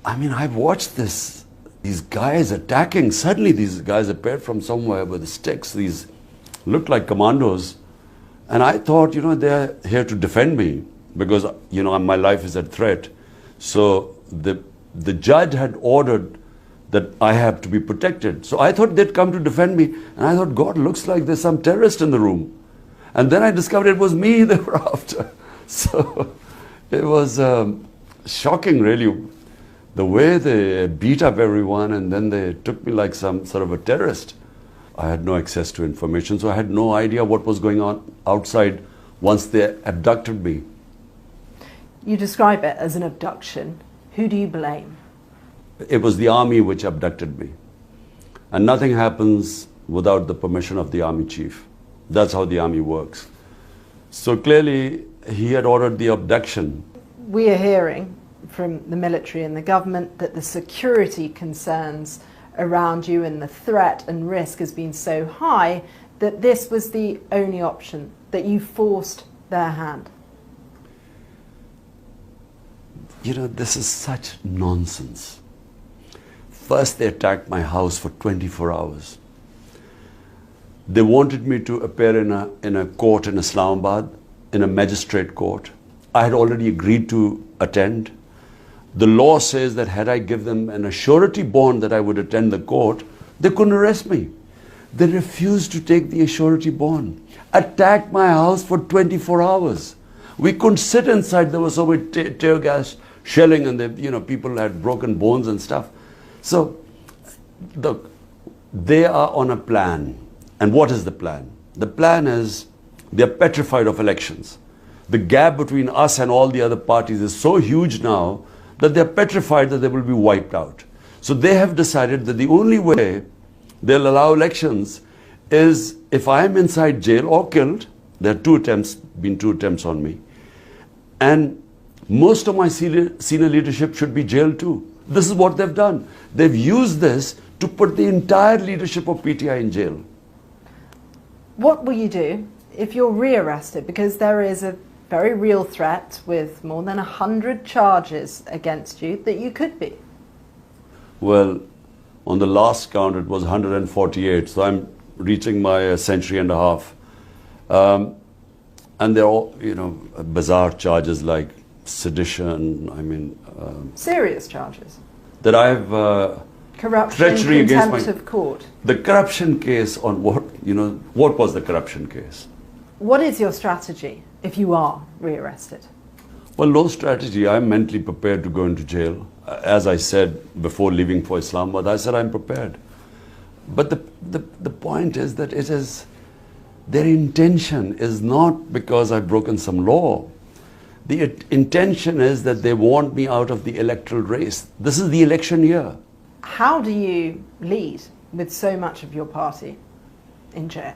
I mean, I've watched these guys attacking. Suddenly these guys appeared from somewhere with sticks. These looked like commandos. And I thought, they're here to defend me because, my life is at threat. So the judge had ordered that I have to be protected. So I thought they'd come to defend me. And I thought, God, looks like there's some terrorist in the room. And then I discovered it was me they were after. So it was shocking, really, the way they beat up everyone, and then they took me like some sort of a terrorist. I had no access to information, so I had no idea what was going on outside once they abducted me. You describe it as an abduction. Who do you blame? It was the army which abducted me. And nothing happens without the permission of the army chief. That's how the army works. So clearly, he had ordered the abduction. We are hearing from the military and the government that the security concerns around you and the threat and risk has been so high that this was the only option, that you forced their hand. This is such nonsense. First, they attacked my house for 24 hours. They wanted me to appear in a court in Islamabad, in a magistrate court. I had already agreed to attend. The law says that had I given them an surety bond that I would attend the court, they couldn't arrest me. They refused to take the surety bond. Attacked my house for 24 hours. We couldn't sit inside. There was so much tear gas shelling, and people had broken bones and stuff. So, look, they are on a plan. And what is the plan? The plan is they're petrified of elections. The gap between us and all the other parties is so huge now that they're petrified that they will be wiped out. So they have decided that the only way they'll allow elections is if I'm inside jail or killed. There are been two attempts on me. And most of my senior leadership should be jailed too. This is what they've done. They've used this to put the entire leadership of PTI in jail. What will you do if you're rearrested? Because there is a very real threat with more than 100 charges against you that you could be. Well, on the last count it was 148, so I'm reaching my century and a half. And they're all, bizarre charges like sedition, serious charges? That I've corruption, treachery contempt against of court. The corruption case on what was the corruption case? What is your strategy if you are rearrested? Well, no strategy. I'm mentally prepared to go into jail. As I said before leaving for Islamabad, I said I'm prepared. But the point is that their intention is not because I've broken some law. The intention is that they want me out of the electoral race. This is the election year. How do you lead with so much of your party in jail?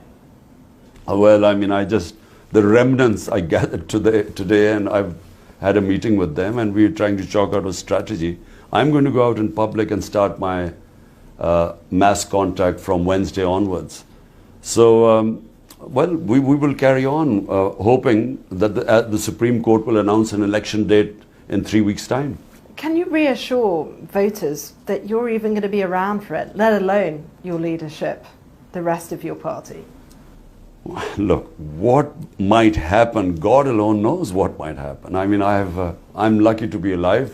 Well, the remnants I gathered today, and I've had a meeting with them, and we're trying to chalk out a strategy. I'm going to go out in public and start my mass contact from Wednesday onwards. So, we will carry on, hoping that the Supreme Court will announce an election date in 3 weeks' time. Can you reassure voters that you're even going to be around for it, let alone your leadership, the rest of your party? Look, what might happen, God alone knows what might happen. I'm lucky to be alive.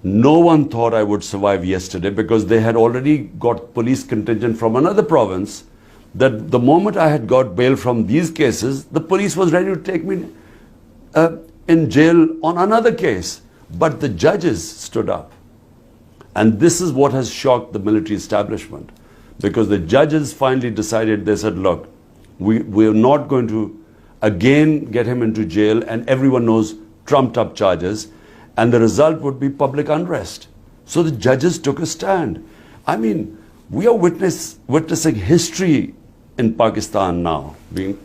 No one thought I would survive yesterday because they had already got police contingent from another province, that the moment I had got bail from these cases, the police was ready to take me in jail on another case. But the judges stood up. And this is what has shocked the military establishment. Because the judges finally decided, they said, look, we're not going to again get him into jail, and everyone knows trumped up charges, and the result would be public unrest. So the judges took a stand. We are witnessing history in Pakistan now,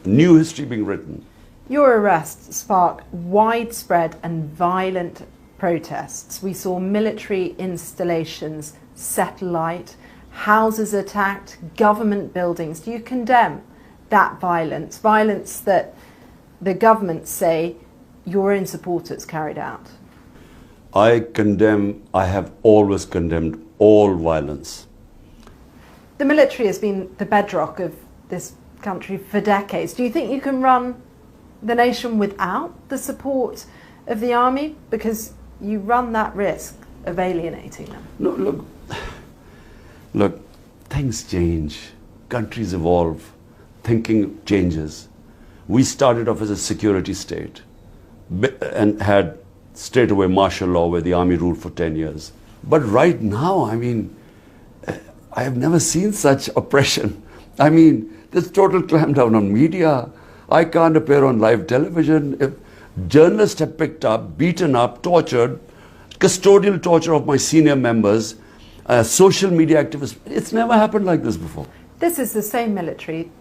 new history being written. Your arrest sparked widespread and violent protests. We saw military installations set alight, houses attacked, government buildings. Do you condemn that violence that the government say your own supporters carried out? I have always condemned all violence. The military has been the bedrock of this country for decades. Do you think you can run the nation without the support of the army? Because you run that risk of alienating them. No, look, things change, countries evolve, thinking changes. We started off as a security state and had straight away martial law where the army ruled for 10 years. But right now, I mean, I have never seen such oppression. I mean, there's total clampdown on media. I can't appear on live television. If journalists have picked up, beaten up, tortured, custodial torture of my senior members, social media activists. It's never happened like this before. This is the same military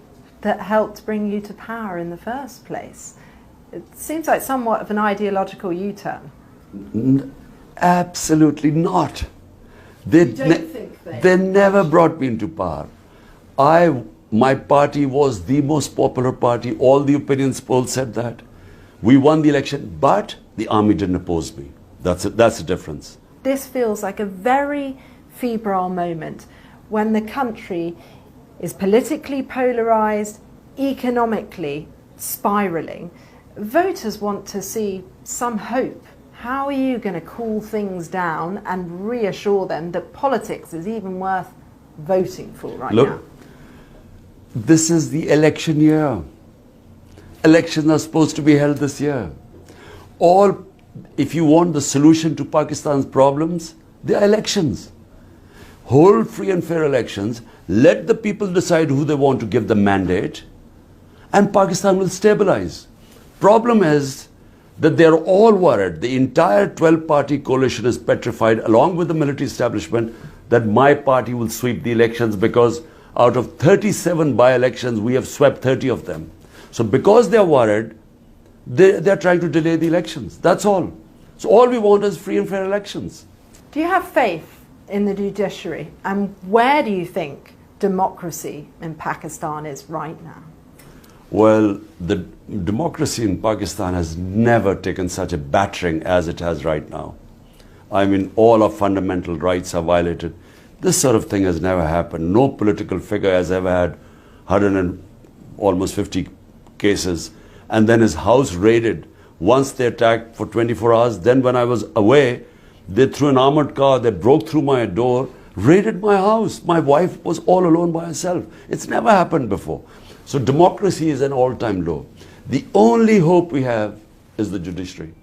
that helped bring you to power in the first place. It seems like somewhat of an ideological U-turn. Absolutely not. They never brought me into power. My party was the most popular party. All the opinions polls said that. We won the election, but the army didn't oppose me. That's the difference. This feels like a very febrile moment when the country is politically polarised, economically spiralling. Voters want to see some hope. How are you going to cool things down and reassure them that politics is even worth voting for right now? This is the election year. Elections are supposed to be held this year. If you want the solution to Pakistan's problems, there are elections. Hold free and fair elections. Let the people decide who they want to give the mandate, and Pakistan will stabilize. Problem is that they're all worried. The entire 12-party coalition is petrified, along with the military establishment, that my party will sweep the elections, because out of 37 by-elections, we have swept 30 of them. So because they're worried, they're trying to delay the elections. That's all. So all we want is free and fair elections. Do you have faith in the judiciary? And where do you think democracy in Pakistan is right now? Well, the democracy in Pakistan has never taken such a battering as it has right now. I mean, all our fundamental rights are violated. This sort of thing has never happened. No political figure has ever had 150 cases, and then his house raided. Once they attacked for 24 hours, then when I was away, they threw an armored car, they broke through my door, raided my house. My wife was all alone by herself. It's never happened before. So democracy is an all-time low. The only hope we have is the judiciary.